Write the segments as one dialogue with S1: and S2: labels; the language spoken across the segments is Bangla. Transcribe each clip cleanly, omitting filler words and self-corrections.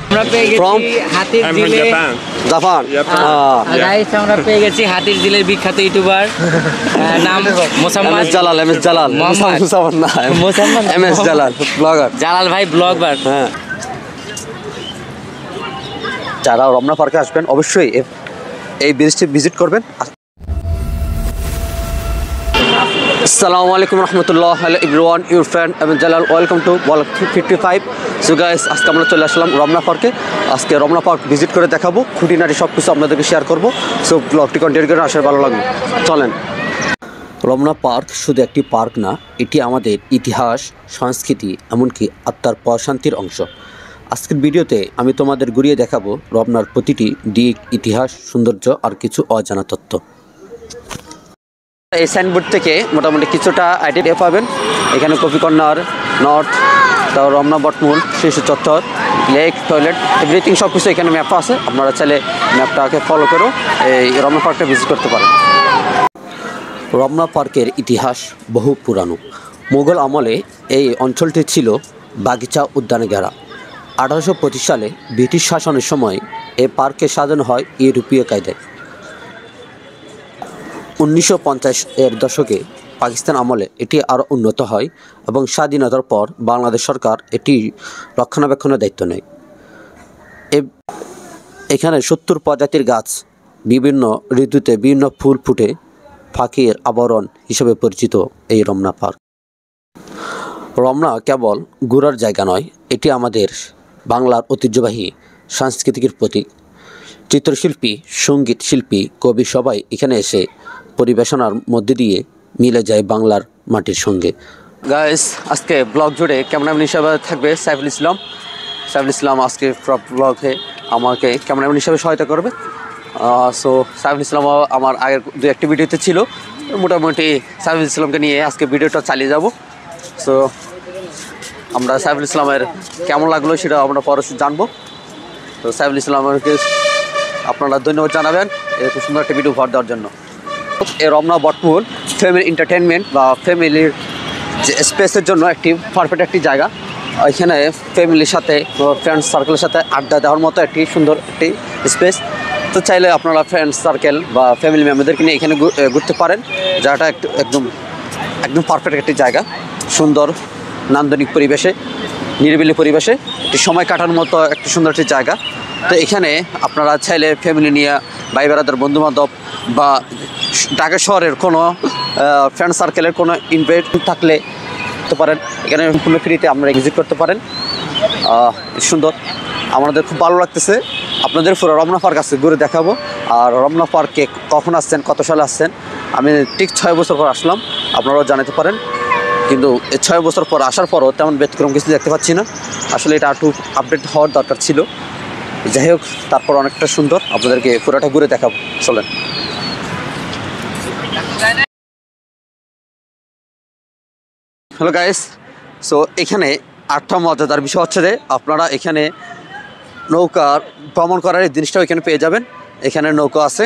S1: আমরা পেয়ে গেছি হাতির ঝিলে
S2: জাপান।
S1: গাইস আমরা পেয়ে গেছি হাতির ঝিলের বিখ্যাত ইউটিউবার নাম মোসাম্মদ
S2: জালাল, এমএস জালাল, মোসাম্মদ না,
S1: মোসাম্মদ
S2: এমএস জালাল ব্লগার।
S1: জালাল ভাই ব্লগার।
S2: হ্যাঁ, যারা রমনা পার্কে আসবেন অবশ্যই এই ব্রিজটি ভিজিট করবেন। আসসালামু আলাইকুম রহমতুল্লাহ, hello everyone, your friend MS Jalal, welcome to blog 55। So guys, আজকে আমরা চলে আসলাম রমনা পার্কে। আজকে রমনা পার্ক ভিজিট করে দেখাবো, খুঁটিনাটি সব কিছু আপনাদেরকে শেয়ার করবো। সো ব্লগটি কন্টিনিউ করে আসার ভালো লাগবে, চলেন। রমনা পার্ক শুধু একটি পার্ক না, এটি আমাদের ইতিহাস, সংস্কৃতি, এমনকি আত্মার প্রশান্তির অংশ। আজকের ভিডিওতে আমি তোমাদের ঘুরিয়ে দেখাবো রমনার প্রতিটি দিক, ইতিহাস, সৌন্দর্য আর কিছু অজানা তথ্য। এই সাইনবোর্ড থেকে মোটামুটি কিছুটা আইডিয়া পাবেন। এখানে কফি কর্নার, নর্থ, তারপর রমনা বটমূল, শিশু চত্বর, লেক, টয়লেট, এভরিথিং সব কিছু এখানে ম্যাপ আছে। আপনারা চাইলে ম্যাপটাকে ফলো করেও এই রমনা পার্কটা ভিজিট করতে পারেন। রমনা পার্কের ইতিহাস বহু পুরানো। মুঘল আমলে এই অঞ্চলটি ছিল বাগিচা উদ্যানে ঘেরা। 1825 সালে ব্রিটিশ শাসনের সময় এই পার্কে সাজানো হয় ইউরোপীয় কায়দায়। 1950-এর দশকে পাকিস্তান আমলে এটি আরও উন্নত হয় এবং স্বাধীনতার পর বাংলাদেশ সরকার এটি রক্ষণাবেক্ষণের দায়িত্ব নেয়। এখানে 70 প্রজাতির গাছ, বিভিন্ন ঋতুতে বিভিন্ন ফুল ফুটে, পাখির আবরণ হিসেবে পরিচিত এই রমনা পার্ক। রমনা কেবল ঘোরার জায়গা নয়, এটি আমাদের বাংলার ঐতিহ্যবাহী সাংস্কৃতিকের প্রতীক। চিত্রশিল্পী, সঙ্গীত শিল্পী, কবি সবাই এখানে এসে পরিবেশনার মধ্যে দিয়ে মিলে যায় বাংলার মাটির সঙ্গে। গাইস, আজকে ব্লগ জুড়ে ক্যামেরাম্যান হিসাবে থাকবে সাইফুল ইসলাম। সাইফুল ইসলাম আজকে ব্লগে আমাকে ক্যামেরাম্যান হিসাবে সহায়তা করবে। সো সাইফুল ইসলাম আমার আগের দু একটি ভিডিওতে ছিল। মোটামুটি সাইফুল ইসলামকে নিয়ে আজকে ভিডিওটা চালিয়ে যাব। সো আমরা সাইফুল ইসলামের কেমন লাগলো সেটা আমরা পরে জানবো। তো সাইফুল ইসলামকে আপনারা ধন্যবাদ জানাবেন এরকম সুন্দর একটা ভিডিও ভর দেওয়ার জন্য। এই রমনা বটমূল ফ্যামিলি এন্টারটেনমেন্ট বা ফ্যামিলির যে স্পেসের জন্য একটি পারফেক্ট একটি জায়গা। এখানে ফ্যামিলির সাথে, ফ্রেন্ডস সার্কেলের সাথে আড্ডা দেওয়ার মতো একটি সুন্দর একটি স্পেস। তো চাইলে আপনারা ফ্রেন্ডস সার্কেল বা ফ্যামিলি মেম্বারদেরকে নিয়ে এখানে ঘুরতে পারেন। জায়গাটা একদম পারফেক্ট একটি জায়গা, সুন্দর নান্দনিক পরিবেশে, নিরিবিলি পরিবেশে একটি সময় কাটানোর মতো একটি সুন্দর একটি জায়গা। তো এখানে আপনারা চাইলে ফ্যামিলি নিয়ে, ভাই বেড়াদার, বন্ধুবান্ধব বা ঢাকা শহরের কোনো ফ্রেন্ড সার্কেলের কোনো ইনভাইট থাকলে করতে পারেন। এখানে সম্পূর্ণ ফ্রিতে আপনারা ভিজিট করতে পারেন। সুন্দর, আমাদের খুব ভালো লাগতেছে। আপনাদের পুরো রমনা পার্ক আছে ঘুরে দেখাবো। আর রমনা পার্কে কখন আসছেন, কত সালে আসছেন, আমি ঠিক 6 বছর পর আসলাম, আপনারাও জানাতে পারেন। কিন্তু এই 6 বছর পর আসার পরও তেমন ব্যতিক্রম কিছু দেখতে পাচ্ছি না। আসলে এটা একটু আপডেট হওয়ার দরকার ছিল। যাই হোক, তারপর অনেকটা সুন্দর, আপনাদেরকে পুরোটা ঘুরে দেখাবো, চলেন। হ্যালো গাইস, সো এখানে আটটা মজাদার বিষয় হচ্ছে যে আপনারা এখানে নৌকা ভ্রমণ করার এই জিনিসটাও এখানে পেয়ে যাবেন। এখানে নৌকা আছে,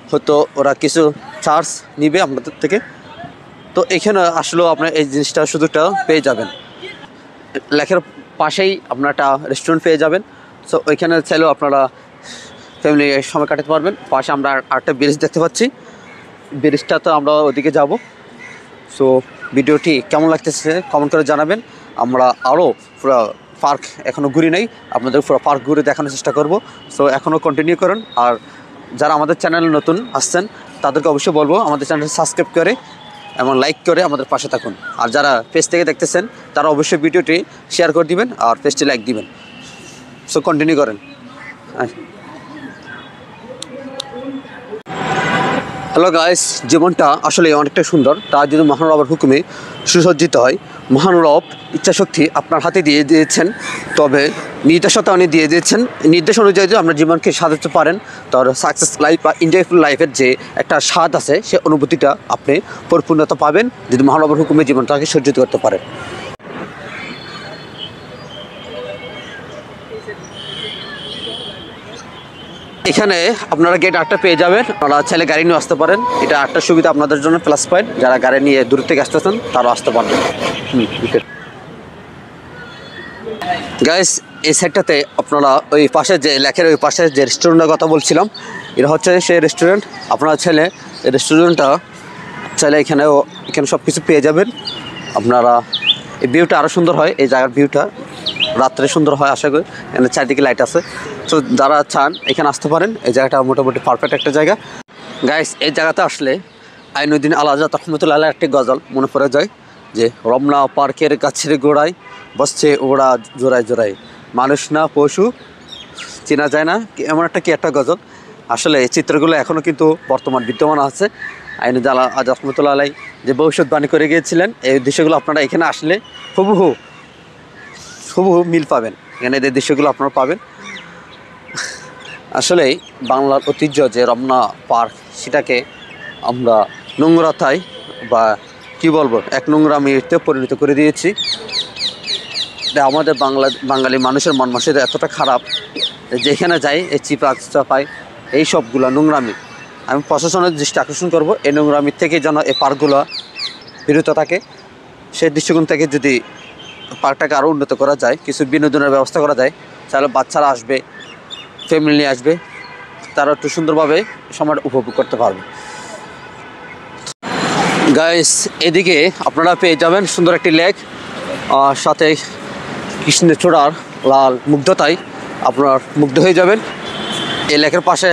S2: হয়তো ওরা কিছু চার্জ নিবে আপনাদের থেকে। তো এখানে আসলেও আপনার এই জিনিসটা সুযোগটা পেয়ে যাবেন। লেকের পাশেই আপনার একটা রেস্টুরেন্ট পেয়ে যাবেন। সো ওইখানে চাইলেও আপনারা ফ্যামিলি সময় কাটাতে পারবেন। পাশে আমরা আরেকটা ব্রিজ দেখতে পাচ্ছি, ব্রিজটা তো আমরা ওদিকে যাব। সো ভিডিওটি কেমন লাগতেছে কমেন্ট করে জানাবেন। আমরা আরও পুরো পার্ক এখনও ঘুরি নাই, আপনাদের পুরো পার্ক ঘুরে দেখানোর চেষ্টা করব। সো এখনও কন্টিনিউ করুন। আর যারা আমাদের চ্যানেলে নতুন আসছেন তাদেরকে অবশ্যই বলবো আমাদের চ্যানেলটি সাবস্ক্রাইব করে এবং লাইক করে আমাদের পাশে থাকুন। আর যারা পেজ থেকে দেখতেছেন তারা অবশ্যই ভিডিওটি শেয়ার করে দিবেন আর পেজটি লাইক দিবেন। সো কন্টিনিউ করেন। হ্যালো গাইস, জীবনটা আসলে অনেকটা সুন্দর, তা যদি মহানুরবের হুকুমে সুসজ্জিত হয়। মহানুরব ইচ্ছাশক্তি আপনার হাতে দিয়ে দিয়েছেন, তবে নির্দেশতা উনি দিয়ে দিয়েছেন। নির্দেশ অনুযায়ী যদি আপনার জীবনকে সাজাতে পারেন, তার সাকসেস লাইফ বা এনজয়ফুল লাইফের যে একটা স্বাদ আছে, সে অনুভূতিটা আপনি পরিপূর্ণতা পাবেন যদি মহানুরবের হুকুমে জীবনটাকে সজ্জিত করতে পারেন। এখানে আপনারা গেট 8টা পেয়ে যাবেন। আপনারা চাইলে গাড়ি নিয়ে আসতে পারেন। এটা একটা সুবিধা আপনাদের জন্য, প্লাস পয়েন্ট। যারা গাড়ি নিয়ে দূর থেকে আসতেছেন তারাও আসতে পারবেন। গাইস এই সাইডটাতে আপনারা ওই পাশে যে লেকের ওই পাশে যে রেস্টুরেন্টের কথা বলছিলাম, এটা হচ্ছে সেই রেস্টুরেন্ট। আপনারা চাইলে এই রেস্টুরেন্টটা চাইলে এখানে সব কিছু পেয়ে যাবেন। আপনারা এই ভিউটা আরও সুন্দর হয়, এই জায়গার ভিউটা রাত্রে সুন্দর হয় আশা করি। এখানে চারদিকে লাইট আছে, তো যারা চান এখানে আসতে পারেন। এই জায়গাটা মোটামুটি পারফেক্ট একটা জায়গা। গাইস এই জায়গাতে আসলে আইনুদ্দিন আল আজাদ রহমতুল্লাহ আলাইহির একটি গজল মনে পড়ে যায় যে রমনা পার্কের গাছের গোড়ায় বসছে ওরা জোড়ায় জোড়ায়, মানুষ না পশু চেনা যায় না, এমন একটা গজল। আসলে এই চিত্রগুলো এখনও কিন্তু বর্তমান বিদ্যমান আছে। আইনুদ্দিন আল আজাদ রহমতুল্লাহ আলাইহি যে ভবিষ্যৎবাণী করে গিয়েছিলেন, এই দৃশ্যগুলো আপনারা এখানে আসলে হুবহু মিল পাবেন। এখানে এই দৃশ্যগুলো আপনারা পাবেন। আসলেই বাংলার ঐতিহ্য যে রমনা পার্ক, সেটাকে আমরা নোংরাতায় বা কি বলবো এক নোংরামিতে পরিণত করে দিয়েছি। আমাদের বাঙালি মানুষের মন মানসিকতা এতটা খারাপ, যেখানে যাই এই চিপাই এই সবগুলো নোংরামি। আমি প্রশাসনের দৃষ্টি আকর্ষণ করব, এই নোংরামির থেকে যেন এই পার্কগুলো বিরত থাকে। সেই দৃষ্টিকোণ থেকে যদি পার্কটাকে আরও উন্নত করা যায়, কিছু বিনোদনের ব্যবস্থা করা যায়, তাহলে বাচ্চারা আসবে, ফ্যামিলি নিয়ে আসবে, তারা একটু সুন্দরভাবে সময়টা উপভোগ করতে পারবে। গাইস এদিকে আপনারা পেয়ে যাবেন সুন্দর একটি লেক, সাথে কৃষ্ণচূড়ার লাল মুগ্ধতায় আপনার মুগ্ধ হয়ে যাবেন। এই লেকের পাশে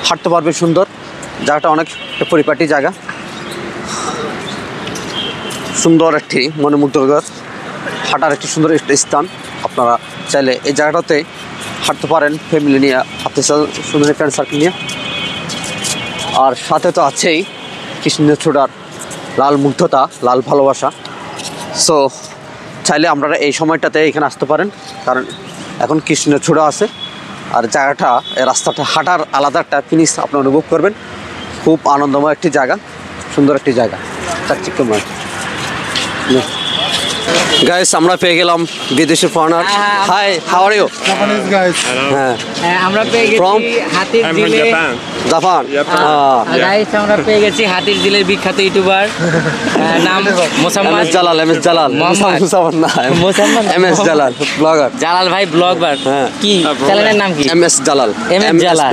S2: হাঁটতে পারবেন, সুন্দর জায়গাটা, অনেক পরিপাটি জায়গা, সুন্দর একটি মনোমুগ্ধকর হাঁটার একটি সুন্দর একটি স্থান। আপনারা চাইলে এই জায়গাটাতে হাঁটতে পারেন ফ্যামিলি নিয়ে, আপনার সুন্দর ফ্রেন্ড সার্কেল নিয়ে। আর সাথে তো আছেই কৃষ্ণচূড়ার লাল মুগ্ধতা, লাল ভালোবাসা। সো চাইলে আপনারা এই সময়টাতে এখানে আসতে পারেন, কারণ এখন কৃষ্ণচূড়া আছে। আর জায়গাটা, এই রাস্তাটা হাঁটার আলাদা একটা ফিনিশ আপনি অনুভব করবেন। খুব আনন্দময় একটি জায়গা, সুন্দর একটি জায়গা, চাকচিক্যময়। গাইস আমরা পেয়ে গেলাম বিদেশি foreigner. Hi, how are you?
S3: Japanese guys.
S2: হ্যাঁ,
S1: আমরা পেয়ে গেছি
S2: From?
S1: হাতির
S3: I'm from
S1: ঝিলে।
S3: Japan.
S2: জাপান।
S1: গাইস আমরা পেয়ে গেছি হাতির ঝিলের বিখ্যাত ইউটিউবার, নাম মোসাম্মদ
S2: এম এস জালাল
S1: মোহাম্মদ।
S2: মুসাম্মদ না,
S1: Mosammad
S2: M S Jalal blogger.
S1: Jalal ভাই ব্লগার।
S2: হ্যাঁ।
S1: কি চ্যানেলের নাম কি?
S2: M S Jalal,
S1: MS Jalal.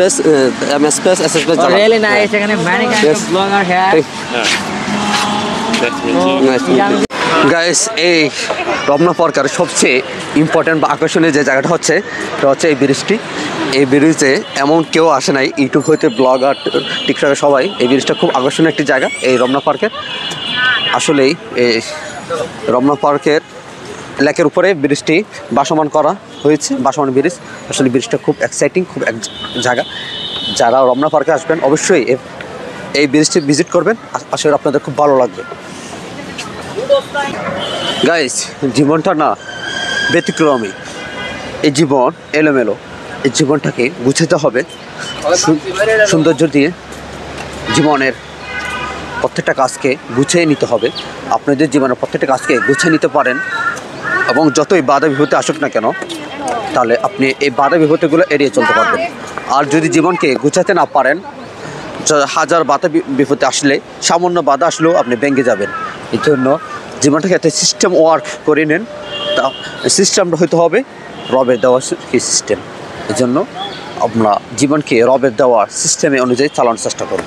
S2: M S space S space Jalal.
S1: Really nice, এখানে very kind
S2: Yes.
S1: Of blogger here.
S3: Nice to meet you.
S2: Guys এই রমনা পার্কের সবচেয়ে ইম্পর্টেন্ট বা আকর্ষণীয় যে জায়গাটা হচ্ছে, এটা হচ্ছে এই ব্রিজটি। এই ব্রিজে এমন কেউ আসে নাই, ইউটিউব হইতে ব্লগার টিকটকে সবাই। এই ব্রিজটা খুব আকর্ষণীয় একটি জায়গা এই রমনা পার্কের। আসলেই এই রমনা পার্কের লেকের উপরে ব্রিজটি বাসমান করা হয়েছে, বাসমান ব্রিজ। আসলে ব্রিজটা খুব এক্সাইটিং, খুব এক জায়গা। যারা রমনা পার্কে আসবেন অবশ্যই এই ব্রিজটি ভিজিট করবেন, আসলে আপনাদের খুব ভালো লাগবে। গাইস জীবনটা না ব্যতিক্রমী, এই জীবন এলোমেলো, এই জীবনটাকে গুছাতে হবে সৌন্দর্য দিয়ে। জীবনের প্রত্যেকটা কাজকে গুছিয়ে নিতে হবে। আপনাদের জীবনের প্রত্যেকটা কাজকে গুছিয়ে নিতে পারেন, এবং যতই বাধা বিপত্তি আসুক না কেন, তাহলে আপনি এই বাধা বিপত্তিগুলো এড়িয়ে চলতে পারবেন। আর যদি জীবনকে গুছাতে না পারেন, হাজার বাধা বিপত্তি আসলে, সামান্য বাধা আসলেও আপনি ভেঙে যাবেন। এই জন্য জীবনটাকে একটা সিস্টেম ওয়ার্ক করে নেন। তা সিস্টেমটা হইতে হবে রবের দেওয়া সিস্টেম। এই জন্য আমরা জীবনকে রবের দেওয়ার সিস্টেমে অনুযায়ী চালানোর চেষ্টা করব।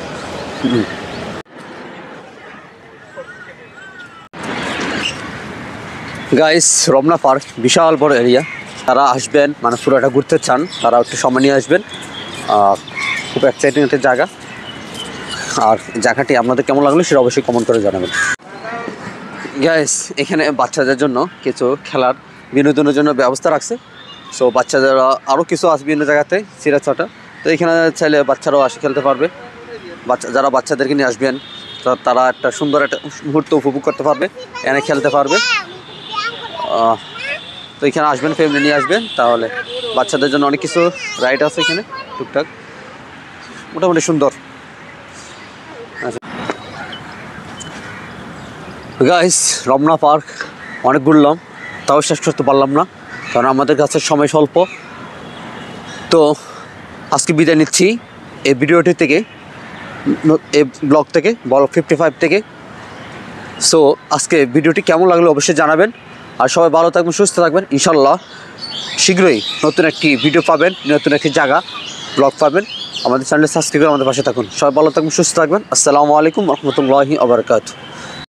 S2: গাইস রমনা পার্ক বিশাল বড় এরিয়া। তারা আসবেন, মানে পুরোটা ঘুরতে চান, তারা একটু সময় নিয়ে আসবেন। খুব এক্সাইটিং একটা জায়গা। আর জায়গাটি আপনাদের কেমন লাগলো সেটা অবশ্যই কমেন্ট করে জানাবেন। গাইস এখানে বাচ্চাদের জন্য কিছু খেলার বিনোদনের জন্য ব্যবস্থা রাখছে। সো বাচ্চাদের আরও কিছু আসবে বিভিন্ন জায়গাতে সিরাজটা, তো এখানে চাইলে বাচ্চারাও আসে খেলতে পারবে। যারা বাচ্চাদেরকে নিয়ে আসবেন তারা একটা সুন্দর একটা মুহূর্ত উপভোগ করতে পারবে, এখানে খেলতে পারবে। তো এখানে আসবেন, ফ্যামিলি নিয়ে আসবেন, তাহলে বাচ্চাদের জন্য অনেক কিছু রাইড আছে এখানে টুকটাক, মোটামুটি সুন্দর। গাইস রমনা পার্ক অনেক ঘুরলাম, তাও শেষ করতে পারলাম না, কারণ আমাদের কাছে সময় স্বল্প। তো আজকে বিদায় নিচ্ছি এই ভিডিওটি থেকে, এই ব্লগ থেকে, ব্লগ 55 থেকে। সো আজকে ভিডিওটি কেমন লাগলো অবশ্যই জানাবেন। আর সবাই ভালো থাকবেন, সুস্থ থাকবেন। ইনশাল্লাহ শীঘ্রই নতুন একটি ভিডিও পাবেন, নতুন একটি জায়গা ব্লগ পাবেন। আমাদের চ্যানেলে সাবস্ক্রাইব করে আমাদের পাশে থাকুন। সবাই ভালো থাকবেন, সুস্থ থাকবেন। আসসালামু আলাইকুম রহমতুল্লাহি ওয়া বারাকাতুহু।